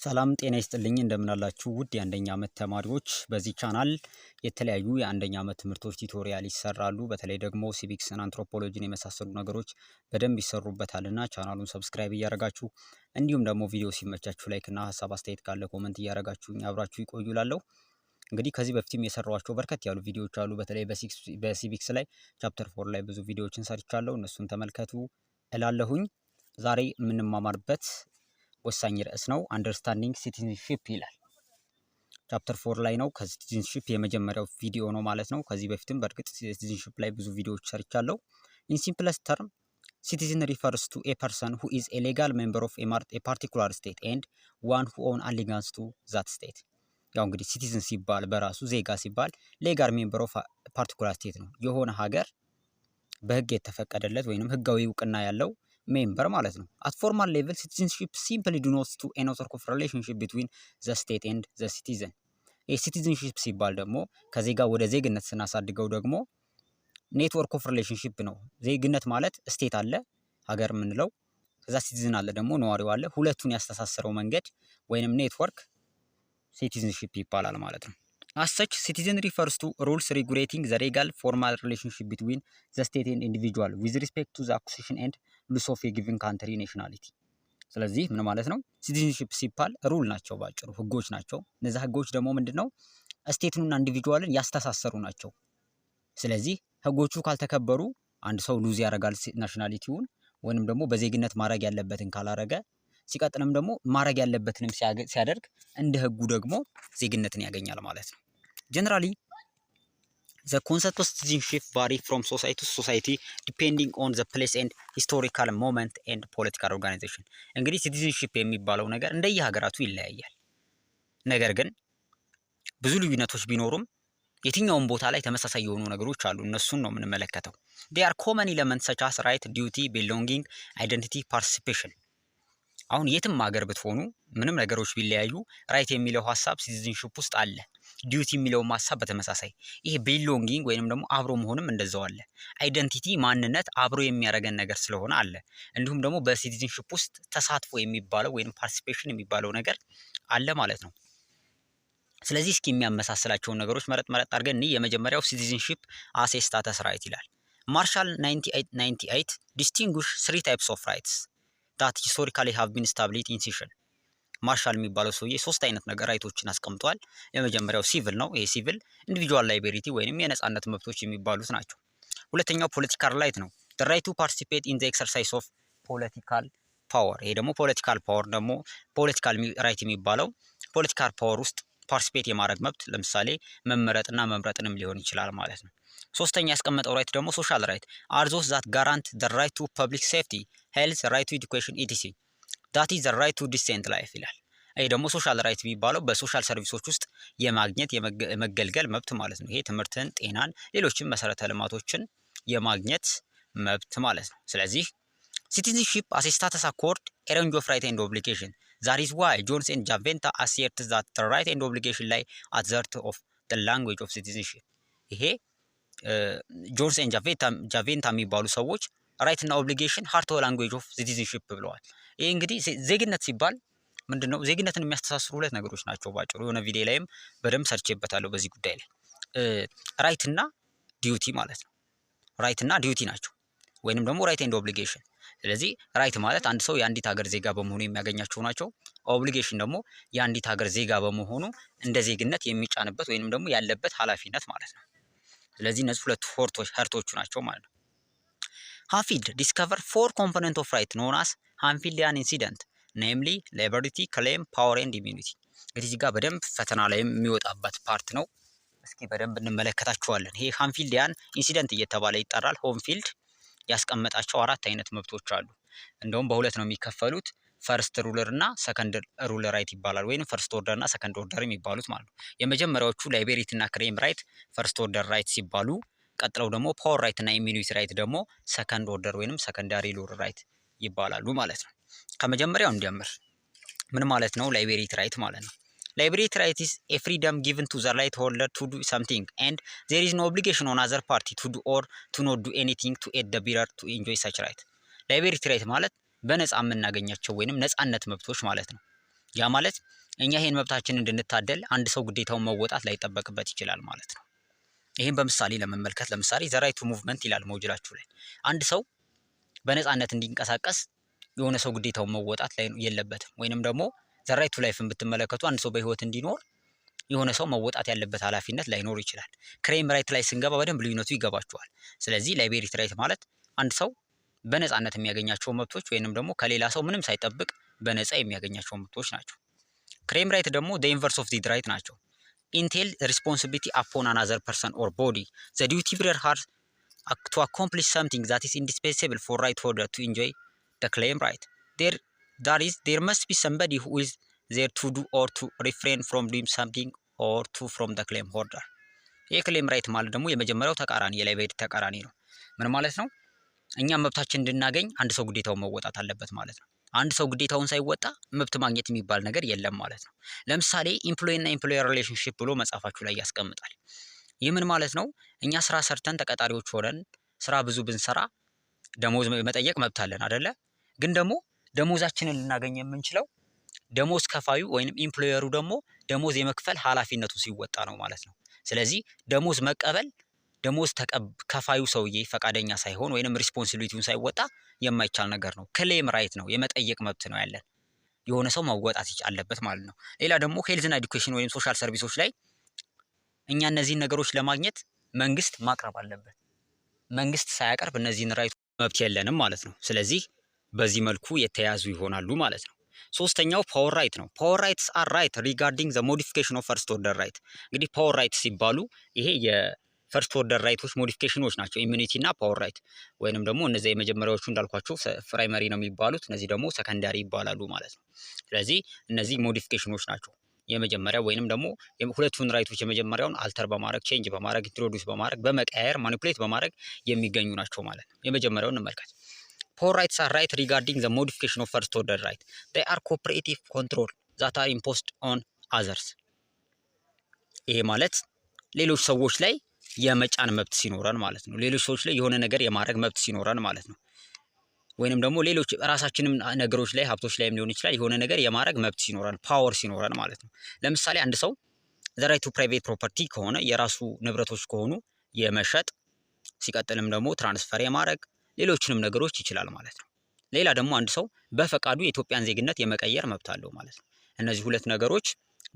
ሰላም ጤና ይስጥልኝ እንደምን አላችሁ ውድ የአንደኛ ዓመት ተማሪዎች በዚህ ቻናል የተለያዩ የአንደኛ ዓመት ትምህርቶች ቱቶሪያል ይሰራሉ። በተለይ ደግሞ ሲቪክስን አንትሮፖሎጂን የመሳሰሉ ነገሮች በደንብ ይሰሩበታልና ቻናሉን ሰብስክራይብ እያደረጋችሁ እንዲሁም ደግሞ ቪዲዮ ሲመቻችሁ ላይክ እና ሀሳብ አስተያየት ካለ ኮሜንት እያደረጋችሁ አብራችሁ ይቆዩላለሁ። እንግዲህ ከዚህ በፊትም የሰራኋቸው በርከት ያሉ ቪዲዮዎች አሉ። በተለይ በሲቪክስ ላይ ቻፕተር 4 ላይ ብዙ ቪዲዮዎችን ሰርቻለሁ። እነሱን ተመልከቱ እላለሁኝ። ዛሬ የምንማማርበት ወሳኝ ርዕስ ነው። አንደርስታንዲንግ ሲቲዝንሺፕ ይላል። ቻፕተር 4 ላይ ነው። ከሲቲዝንሺፕ የመጀመሪያው ቪዲዮ ነው ማለት ነው። ከዚህ በፊትም በእርግጥ ሲቲዝንሺፕ ላይ ብዙ ቪዲዮዎች ሰርቻለሁ። ኢን ሲምፕለስት ተርም ሲቲዝን ሪፈርስ ቱ ኤ ፐርሰን ሁ ኢዝ ኤ ሌጋል ሜምበር ኦፍ ኤ ፓርቲኩላር ስቴት ኤንድ ዋን ሁ ኦን አሊጋንስ ቱ ዛት ስቴት። ያው እንግዲህ ሲቲዝን ሲባል በራሱ ዜጋ ሲባል ሌጋል ሜምበር ኦፍ ፓርቲኩላር ስቴት ነው። የሆነ ሀገር በህግ የተፈቀደለት ወይንም ህጋዊ እውቅና ያለው ሜምበር ማለት ነው። አት ፎርማል ሌቭል ሲቲዝንሺፕ ሲምፕሊ ዲኖትስ ቱ ኤ ኔትወርክ ኦፍ ሪሌሽንሺፕ ቢትዊን ዘ ስቴት ኤንድ ዘ ሲቲዝን። ሲቲዝንሺፕ ሲባል ደግሞ ከዜጋ ወደ ዜግነት ስናሳድገው ደግሞ ኔትወርክ ኦፍ ሪሌሽንሺፕ ነው። ዜግነት ማለት ስቴት አለ ሀገር የምንለው፣ ከዛ ሲቲዝን አለ ደግሞ ነዋሪው አለ። ሁለቱን ያስተሳሰረው መንገድ ወይንም ኔትወርክ ሲቲዝንሺፕ ይባላል ማለት ነው። As such, citizen refers to rules regulating the legal formal relationship between the state and individual with respect to the acquisition and use of a given country nationality. ስለዚህ ምን ማለት ነው? ሲቲዝንሺፕ ሲባል ሩል ናቸው፣ ባጭሩ ህጎች ናቸው። እነዚህ ህጎች ደግሞ ምንድነው? ስቴትንና ኢንዲቪጁዋልን ያስተሳሰሩ ናቸው። ስለዚህ ህጎቹ ካልተከበሩ አንድ ሰው ሉዝ ያደርጋል ናሽናሊቲውን፣ ወይንም ደግሞ በዜግነት ማድረግ ያለበትን ካላረገ፣ ሲቀጥልም ደግሞ ማድረግ ያለበትንም ሲያደርግ እንደ ህጉ ደግሞ ዜግነትን ያገኛል ማለት ነው። ጀነራሊ the concept of citizenship vary from society to society depending on the place and historical moment and political organization። እንግዲህ ሲቲዝንሺፕ የሚባለው ነገር እንደየሀገራቱ ይለያያል። ነገር ግን ብዙ ልዩነቶች ቢኖሩም የትኛውም ቦታ ላይ ተመሳሳይ የሆኑ ነገሮች አሉ። እነሱን ነው የምንመለከተው። they are common elements such as right, duty, belonging, identity, participation። አሁን የትም ሀገር ብትሆኑ ምንም ነገሮች ቢለያዩ ራይት የሚለው ሀሳብ ሲቲዝንሺፕ ውስጥ አለ። ዲዩቲ የሚለው ሀሳብ በተመሳሳይ፣ ይሄ ቢሎንጊንግ ወይንም ደግሞ አብሮ መሆንም እንደዛው አለ። አይደንቲቲ ማንነት አብሮ የሚያደርገን ነገር ስለሆነ አለ። እንዲሁም ደግሞ በሲቲዝንሺፕ ውስጥ ተሳትፎ የሚባለው ወይንም ፓርቲሲፔሽን የሚባለው ነገር አለ ማለት ነው። ስለዚህ እስኪ የሚያመሳስላቸውን ነገሮች መረጥ አድርገን የመጀመሪያው ሲቲዝንሺፕ አስ ኤ ስታተስ ራይት ይላል። ማርሻል 98 ዲስቲንጉሽ 3 ታይፕስ ኦፍ ራይትስ that historically have been established in session። ማርሻል የሚባለው ሰውዬ 3 አይነት ነገር ራይቶችን አስቀምጧል። የመጀመሪያው ሲቪል ነው። ይሄ ሲቪል ኢንዲቪጁዋል ላይቤሪቲ ወይንም የነጻነት መብቶች የሚባሉት ናቸው። ሁለተኛው ፖለቲካል ራይት ነው። the right to participate in the exercise of political power። ይሄ ደግሞ ፖለቲካል ፓወር ደግሞ ፖለቲካል ራይት የሚባለው ፖለቲካል ፓወር ውስጥ ፓርቲሲፔት የማድረግ መብት፣ ለምሳሌ መመረጥና መምረጥንም ሊሆን ይችላል ማለት ነው። ሶስተኛ ያስቀመጠው ራይት ደግሞ ሶሻል ራይት are those that grant the right to public safety, health, right to education etc. that is the right to decent life ይላል። ይሄ ደግሞ ሶሻል ራይት የሚባለው በሶሻል ሰርቪሶች ውስጥ የማግኘት የመገልገል መብት ማለት ነው። ይሄ ትምህርትን፣ ጤናን፣ ሌሎችም መሰረተ ልማቶችን የማግኘት መብት ማለት ነው። ስለዚህ citizenship as a status accord a range of right and obligation. that is why Jones and Javenta assert that the right and obligation lie at the heart of the language of citizenship። ይሄ ጆንስ ኤንድ ጃቬንታ የሚባሉ ሰዎች ራይት እና ኦብሊጌሽን ሃርት ኦፍ ላንጉዌጅ ኦፍ ሲቲዝንሺፕ ብለዋል። ይሄ እንግዲህ ዜግነት ሲባል ምንድነው? ዜግነትን የሚያስተሳስሩ ሁለት ነገሮች ናቸው ባጭሩ። የሆነ ቪዲዮ ላይም በደንብ ሰርቼበታለሁ በዚህ ጉዳይ ላይ። ራይት እና ዲዩቲ ማለት ነው። ራይት እና ዲዩቲ ናቸው፣ ወይንም ደግሞ ራይት ኤንድ ኦብሊጌሽን። ስለዚህ ራይት ማለት አንድ ሰው የአንዲት ሀገር ዜጋ በመሆኑ የሚያገኛቸው ናቸው። ኦብሊጌሽን ደግሞ የአንዲት ሀገር ዜጋ በመሆኑ እንደ ዜግነት የሚጫንበት ወይንም ደግሞ ያለበት ኃላፊነት ማለት ነው። ስለዚህ እነዚህ ሁለት ሀርቶቹ ናቸው ማለት ነው። ሃንፊልድ ዲስከቨር 4 ኮምፖነንት ኦፍ ራይት ኖን አስ ሃንፊልዲያን ኢንሲደንት ኔምሊ ሊበርቲ፣ ክሌም፣ ፓወር ኤንድ ኢሚኒቲ። እንግዲህ እዚህ ጋር በደንብ ፈተና ላይ የሚወጣበት ፓርት ነው። እስኪ በደንብ እንመለከታቸዋለን። ይሄ ሃንፊልዲያን ኢንሲደንት እየተባለ ይጠራል። ሆምፊልድ ያስቀመጣቸው 4 አይነት መብቶች አሉ። እንደውም በሁለት ነው የሚከፈሉት። ፈርስት ሩለር እና ሰከንድ ሩለር ራይት ይባላል፣ ወይንም ፈርስት ኦርደር እና ሰከንድ ኦርደር የሚባሉት ማለት ነው። የመጀመሪያዎቹ ላይቤሪቲ እና ክሌም ራይት ፈርስት ኦርደር ራይት ሲባሉ፣ ቀጥለው ደግሞ ፓወር ራይት እና ኢሚኒቲ ራይት ደግሞ ሰከንድ ኦርደር ወይንም ሰከንዳሪ ሩለር ራይት ይባላሉ ማለት ነው። ከመጀመሪያው እንጀምር። ምን ማለት ነው ላይቤሪቲ ራይት ማለት ነው? ላይቤሪቲ ራይት is a freedom given to the right holder to do something and there is no obligation on other party to do or to not do anything to aid the bearer to enjoy such right። ላይቤሪቲ ራይት ማለት በነፃ የምናገኛቸው ወይንም ነፃነት መብቶች ማለት ነው። ያ ማለት እኛ ይሄን መብታችንን እንድንታደል አንድ ሰው ግዴታውን መወጣት ላይጠበቅበት ይችላል ማለት ነው። ይሄን በምሳሌ ለመመልከት ለምሳሌ ዘ ራይት ቱ ሙቭመንት ይላል ሞጁላችሁ ላይ። አንድ ሰው በነፃነት እንዲንቀሳቀስ የሆነ ሰው ግዴታውን መወጣት ላይ የለበትም። ወይንም ደግሞ ዘ ራይት ቱ ላይፍን ብትመለከቱ አንድ ሰው በህይወት እንዲኖር የሆነ ሰው መወጣት ያለበት ኃላፊነት ላይኖር ይችላል። ክሬም ራይት ላይ ስንገባ በደንብ ልዩነቱ ይገባቸዋል። ስለዚህ ላይቤሪቲ ራይት ማለት አንድ ሰው በነፃነት የሚያገኛቸው መብቶች ወይንም ደግሞ ከሌላ ሰው ምንም ሳይጠብቅ በነፃ የሚያገኛቸው መብቶች ናቸው። ክሬም ራይት ደግሞ the inverse of the right ናቸው። entail responsibility upon another person or body. The duty bearer has to accomplish something that is indispensable for right holder to enjoy the claim right. There must be somebody who is there to do or to refrain from doing something or to from the claim holder. የክሌም ራይት ማለት ደግሞ የመጀመሪያው ተቃራኒ የላይቤሪቲ ተቃራኒ ነው። ምን ማለት ነው? እኛም መብታችን እንድናገኝ አንድ ሰው ግዴታውን መወጣት አለበት ማለት ነው። አንድ ሰው ግዴታውን ሳይወጣ መብት ማግኘት የሚባል ነገር የለም ማለት ነው። ለምሳሌ ኢምፕሎይ እና ኢምፕሎየር ሪሌሽንሺፕ ብሎ መጽሐፋችሁ ላይ ያስቀምጣል። ይህ ምን ማለት ነው? እኛ ስራ ሰርተን ተቀጣሪዎች ሆነን ስራ ብዙ ብንሰራ ደሞዝ መጠየቅ መብት አለን አይደለ? ግን ደግሞ ደሞዛችንን ልናገኝ የምንችለው ደሞዝ ከፋዩ ወይንም ኢምፕሎየሩ ደግሞ ደሞዝ የመክፈል ኃላፊነቱ ሲወጣ ነው ማለት ነው። ስለዚህ ደሞዝ መቀበል ደሞዝ ከፋዩ ሰውዬ ፈቃደኛ ሳይሆን ወይንም ሪስፖንሲቢሊቲውን ሳይወጣ የማይቻል ነገር ነው። ክሌም ራይት ነው፣ የመጠየቅ መብት ነው ያለን። የሆነ ሰው መወጣት አለበት ማለት ነው። ሌላ ደግሞ ሄልዝና ኤዱኬሽን ወይም ሶሻል ሰርቪሶች ላይ እኛ እነዚህን ነገሮች ለማግኘት መንግስት ማቅረብ አለበት። መንግስት ሳያቀርብ እነዚህን ራይት መብት የለንም ማለት ነው። ስለዚህ በዚህ መልኩ የተያዙ ይሆናሉ ማለት ነው። ሶስተኛው ፓወር ራይት ነው። ፓወር ራይትስ አር ራይት ሪጋርዲንግ ዘ ሞዲፊኬሽን ኦፍ ፈርስት ኦርደር ራይት። እንግዲህ ፓወር ራይት ሲባሉ ይሄ የፈርስት ኦርደር ራይቶች ሞዲፊኬሽኖች ናቸው። ኢሚኒቲ እና ፓወር ራይት ወይንም ደግሞ እነዚህ የመጀመሪያዎቹ እንዳልኳቸው ፕራይመሪ ነው የሚባሉት፣ እነዚህ ደግሞ ሰከንዳሪ ይባላሉ ማለት ነው። ስለዚህ እነዚህ ሞዲፊኬሽኖች ናቸው። የመጀመሪያው ወይንም ደግሞ ሁለቱን ራይቶች የመጀመሪያውን አልተር በማድረግ ቼንጅ በማድረግ ኢንትሮዲውስ በማድረግ በመቀያየር ማኒፑሌት በማድረግ የሚገኙ ናቸው ማለት ነው። የመጀመሪያውን እንመልከት። ፓወር ራይትስ አር ራይት ሪጋርዲንግ ዘ ሞዲፊኬሽን ኦፍ ፈርስት ኦርደር ራይት they are cooperative control that are imposed on others። ይሄ ማለት ሌሎች ሰዎች ላይ የመጫን መብት ሲኖረን ማለት ነው። ሌሎች ሰዎች ላይ የሆነ ነገር የማድረግ መብት ሲኖረን ማለት ነው። ወይንም ደግሞ ሌሎች ራሳችንም ነገሮች ላይ ሀብቶች ላይም ሊሆን ይችላል የሆነ ነገር የማድረግ መብት ሲኖረን ፓወር ሲኖረን ማለት ነው። ለምሳሌ አንድ ሰው ዘ ራይት ቱ ፕራይቬት ፕሮፐርቲ ከሆነ የራሱ ንብረቶች ከሆኑ የመሸጥ ሲቀጥልም ደግሞ ትራንስፈር የማድረግ ሌሎችንም ነገሮች ይችላል ማለት ነው። ሌላ ደግሞ አንድ ሰው በፈቃዱ የኢትዮጵያን ዜግነት የመቀየር መብት አለው ማለት ነው። እነዚህ ሁለት ነገሮች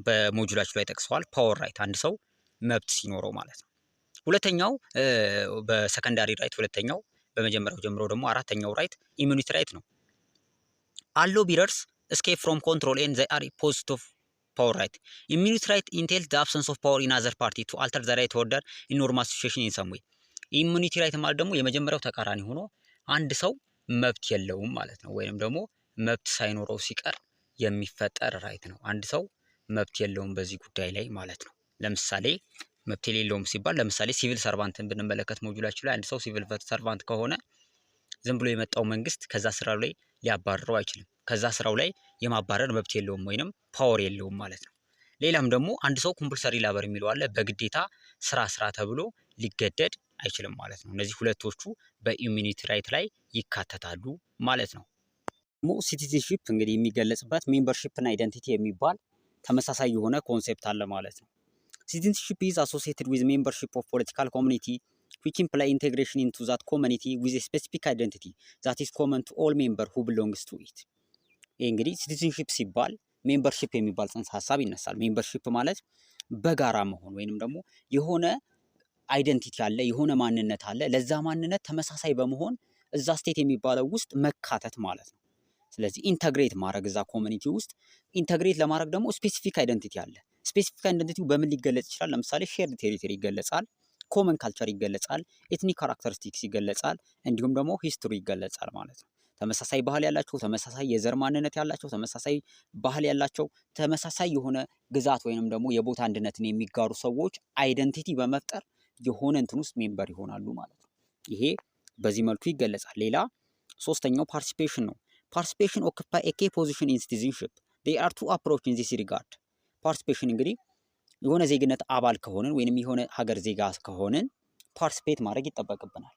በሞጁላችሁ ላይ ጠቅሰዋል። ፓወር ራይት አንድ ሰው መብት ሲኖረው ማለት ነው። ሁለተኛው በሰከንዳሪ ራይት ሁለተኛው በመጀመሪያው ጀምሮ ደግሞ አራተኛው ራይት ኢሚኒቲ ራይት ነው። አሎ ቢረርስ escape from control and they are opposed of power right. Immunity right entails the absence of power in other party to alter the right order in normal situation in some way. ኢሚኒቲ ራይት ማለት ደግሞ የመጀመሪያው ተቃራኒ ሆኖ አንድ ሰው መብት የለውም ማለት ነው። ወይንም ደግሞ መብት ሳይኖረው ሲቀር የሚፈጠር ራይት ነው። አንድ ሰው መብት የለውም በዚህ ጉዳይ ላይ ማለት ነው። ለምሳሌ መብት የሌለውም ሲባል ለምሳሌ ሲቪል ሰርቫንትን ብንመለከት ሞጁላችሁ ላይ አንድ ሰው ሲቪል ሰርቫንት ከሆነ ዝም ብሎ የመጣው መንግስት ከዛ ስራው ላይ ሊያባርረው አይችልም። ከዛ ስራው ላይ የማባረር መብት የለውም ወይንም ፓወር የለውም ማለት ነው። ሌላም ደግሞ አንድ ሰው ኮምፐልሰሪ ላበር የሚለው አለ። በግዴታ ስራ ተብሎ ሊገደድ አይችልም ማለት ነው። እነዚህ ሁለቶቹ በኢሚኒቲ ራይት ላይ ይካተታሉ ማለት ነው። ሲቲዝንሺፕ እንግዲህ የሚገለጽበት ሜምበርሺፕ እና አይደንቲቲ የሚባል ተመሳሳይ የሆነ ኮንሴፕት አለ ማለት ነው። ሲቲዝንሺፕ ኢዝ አሶሲኤትድ ዊዝ ሜምበርሺፕ ኦፍ ፖለቲካል ኮሚኒቲ which imply integration into that community with a specific identity that is common to all member who belongs to it። ይሄ እንግዲህ ሲቲዝንሺፕ ሲባል ሜምበርሺፕ የሚባል ጽንሰ ሐሳብ ይነሳል። ሜምበርሺፕ ማለት በጋራ መሆን ወይንም ደግሞ የሆነ አይደንቲቲ አለ፣ የሆነ ማንነት አለ። ለዛ ማንነት ተመሳሳይ በመሆን እዛ ስቴት የሚባለው ውስጥ መካተት ማለት ነው። ስለዚህ ኢንተግሬት ማድረግ እዛ ኮሚኒቲ ውስጥ ኢንተግሬት ለማድረግ ደግሞ ስፔሲፊክ አይደንቲቲ አለ። ስፔሲፊክ አይደንቲቲው በምን ሊገለጽ ይችላል? ለምሳሌ ሼርድ ቴሪቶሪ ይገለጻል፣ ኮመን ካልቸር ይገለጻል፣ ኤትኒክ ካራክተሪስቲክስ ይገለጻል፣ እንዲሁም ደግሞ ሂስትሪ ይገለጻል ማለት ነው። ተመሳሳይ ባህል ያላቸው፣ ተመሳሳይ የዘር ማንነት ያላቸው፣ ተመሳሳይ ባህል ያላቸው፣ ተመሳሳይ የሆነ ግዛት ወይንም ደግሞ የቦታ አንድነትን የሚጋሩ ሰዎች አይደንቲቲ በመፍጠር የሆነ እንትን ውስጥ ሜምበር ይሆናሉ ማለት ነው። ይሄ በዚህ መልኩ ይገለጻል። ሌላ ሶስተኛው ፓርቲሲፔሽን ነው። ፓርቲሲፔሽን ኦኩፓይ ኤ ኬ ፖዚሽን ኢን ሲቲዝንሺፕ ዴይ አር ቱ አፕሮች ኢን ዚስ ሪጋርድ። ፓርቲሲፔሽን እንግዲህ የሆነ ዜግነት አባል ከሆንን ወይንም የሆነ ሀገር ዜጋ ከሆንን ፓርቲሲፔት ማድረግ ይጠበቅብናል።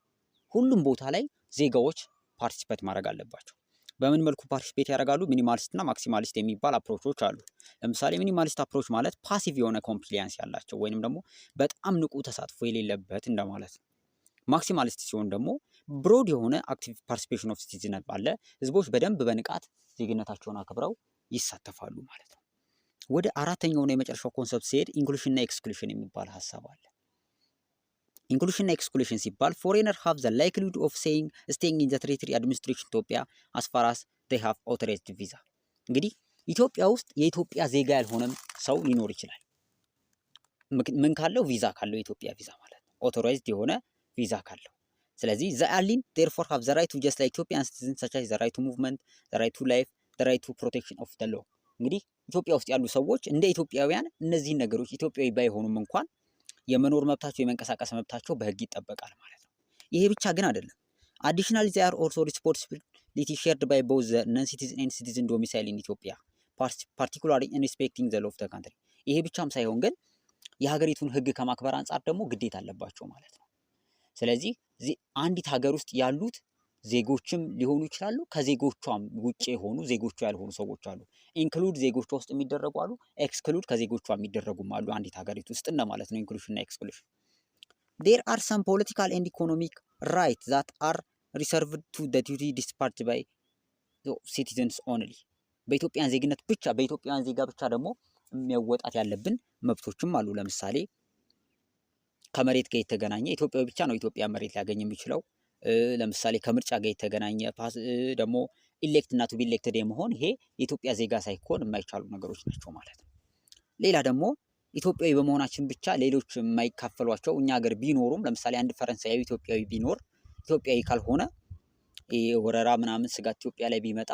ሁሉም ቦታ ላይ ዜጋዎች ፓርቲሲፔት ማድረግ አለባቸው። በምን መልኩ ፓርቲሲፔት ያደርጋሉ? ሚኒማሊስት እና ማክሲማሊስት የሚባል አፕሮቾች አሉ። ለምሳሌ ሚኒማሊስት አፕሮች ማለት ፓሲቭ የሆነ ኮምፕሊያንስ ያላቸው ወይንም ደግሞ በጣም ንቁ ተሳትፎ የሌለበት እንደማለት ነው። ማክሲማሊስት ሲሆን ደግሞ ብሮድ የሆነ አክቲቭ ፓርቲሲፔሽን ኦፍ ሲቲዝን አለ። ህዝቦች በደንብ በንቃት ዜግነታቸውን አክብረው ይሳተፋሉ ማለት ነው። ወደ አራተኛውና የመጨረሻው ኮንሰፕት ሲሄድ ኢንክሉሽን እና ኤክስክሉሽን የሚባል ሀሳብ አለ። ኢንክሉሽን እና ኤክስክሉሽን ሲባል ፎሬነር ሃቭ ዘ ላይክሊሁድ ኦፍ ስቴይንግ ኢን ዘ ቴሪቶሪ አድሚኒስትሬሽን ኢትዮጵያ አስ ፋር አስ ዴይ ሃቭ ኦቶራይዝድ ቪዛ። እንግዲህ ኢትዮጵያ ውስጥ የኢትዮጵያ ዜጋ ያልሆነም ሰው ሊኖር ይችላል። ምን ካለው? ቪዛ ካለው፣ የኢትዮጵያ ቪዛ ማለት ነው። ኦቶራይዝድ የሆነ ቪዛ ካለው። ስለዚህ ዘ አሊን ዴርፎር ሃቭ ዘ ራይት ቱ ጀስት ላይክ ኢትዮጵያን ሲቲዝን ሰች አስ ዘ ራይት ቱ ሙቭመንት፣ ዘ ራይት ቱ ላይፍ፣ ዘ ራይት ቱ ፕሮቴክሽን ኦፍ ዘ ሎ። እንግዲህ ኢትዮጵያ ውስጥ ያሉ ሰዎች እንደ ኢትዮጵያውያን እነዚህን ነገሮች ኢትዮጵያዊ ባይሆኑም እንኳን የመኖር መብታቸው የመንቀሳቀስ መብታቸው በህግ ይጠበቃል ማለት ነው። ይሄ ብቻ ግን አይደለም። አዲሽናሊ ዜ አር ኦልሶ ሪስፖንሲቢሊቲ ሼርድ ባይ ቦዝ ዘ ነን ሲቲዝን ኤንድ ሲቲዝን ዶሚሳይል ኢን ኢትዮጵያ ፓርቲኩላርሊ ኢን ሪስፔክቲንግ ዘ ሎ ኦፍ ዘ ካንትሪ። ይሄ ብቻም ሳይሆን ግን የሀገሪቱን ህግ ከማክበር አንጻር ደግሞ ግዴታ አለባቸው ማለት ነው። ስለዚህ አንዲት ሀገር ውስጥ ያሉት ዜጎችም ሊሆኑ ይችላሉ፣ ከዜጎቿም ውጭ የሆኑ ዜጎቿ ያልሆኑ ሰዎች አሉ። ኢንክሉድ ዜጎቿ ውስጥ የሚደረጉ አሉ፣ ኤክስክሉድ ከዜጎቿ የሚደረጉም አሉ አንዲት ሀገሪቱ ውስጥ እንደማለት ነው። ኢንክሉሽን እና ኤክስክሉሽን። ዴር አር ሰም ፖለቲካል ኤንድ ኢኮኖሚክ ራይት ዛት አር ሪሰርቭድ ቱ ዘ ዲዩቲ ዲስፓርጅድ ባይ ሲቲዘንስ ኦንሊ። በኢትዮጵያን ዜግነት ብቻ በኢትዮጵያን ዜጋ ብቻ ደግሞ የሚያወጣት ያለብን መብቶችም አሉ። ለምሳሌ ከመሬት ጋር የተገናኘ ኢትዮጵያዊ ብቻ ነው ኢትዮጵያ መሬት ሊያገኝ የሚችለው። ለምሳሌ ከምርጫ ጋር የተገናኘ ደግሞ ኢሌክት እና ቱ ቢ ኢሌክትድ የመሆን ይሄ የኢትዮጵያ ዜጋ ሳይሆን የማይቻሉ ነገሮች ናቸው ማለት ነው። ሌላ ደግሞ ኢትዮጵያዊ በመሆናችን ብቻ ሌሎች የማይካፈሏቸው እኛ ሀገር ቢኖሩም ለምሳሌ አንድ ፈረንሳያዊ ኢትዮጵያዊ ቢኖር ኢትዮጵያዊ ካልሆነ ወረራ ምናምን ስጋት ኢትዮጵያ ላይ ቢመጣ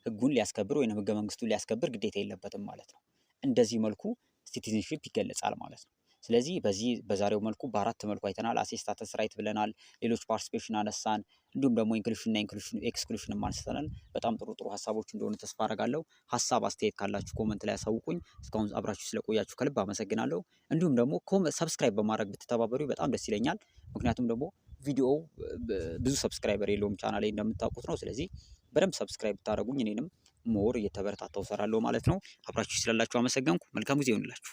ህጉን ሊያስከብር ወይም ህገ መንግስቱን ሊያስከብር ግዴታ የለበትም ማለት ነው። እንደዚህ መልኩ ሲቲዝንሺፕ ይገለጻል ማለት ነው። ስለዚህ በዛሬው መልኩ በአራት መልኩ አይተናል። አሴ ስታተስ ራይት ብለናል፣ ሌሎች ፓርቲሲፔሽን አነሳን፣ እንዲሁም ደግሞ ኢንክሉሽን እና ኤክስክሉሽን አንስተናል። በጣም ጥሩ ሀሳቦች እንደሆኑ ተስፋ አደርጋለሁ። ሀሳብ አስተያየት ካላችሁ ኮመንት ላይ ያሳውቁኝ። እስካሁን አብራችሁ ስለቆያችሁ ከልብ አመሰግናለሁ። እንዲሁም ደግሞ ሰብስክራይብ በማድረግ ብትተባበሩ በጣም ደስ ይለኛል። ምክንያቱም ደግሞ ቪዲዮው ብዙ ሰብስክራይበር የለውም ቻናሌ እንደምታውቁት ነው። ስለዚህ በደንብ ሰብስክራይብ ብታደርጉኝ እኔንም ሞር እየተበረታታው እሰራለሁ ማለት ነው። አብራችሁ ስላላችሁ አመሰገንኩ። መልካም ጊዜ ይሁንላችሁ።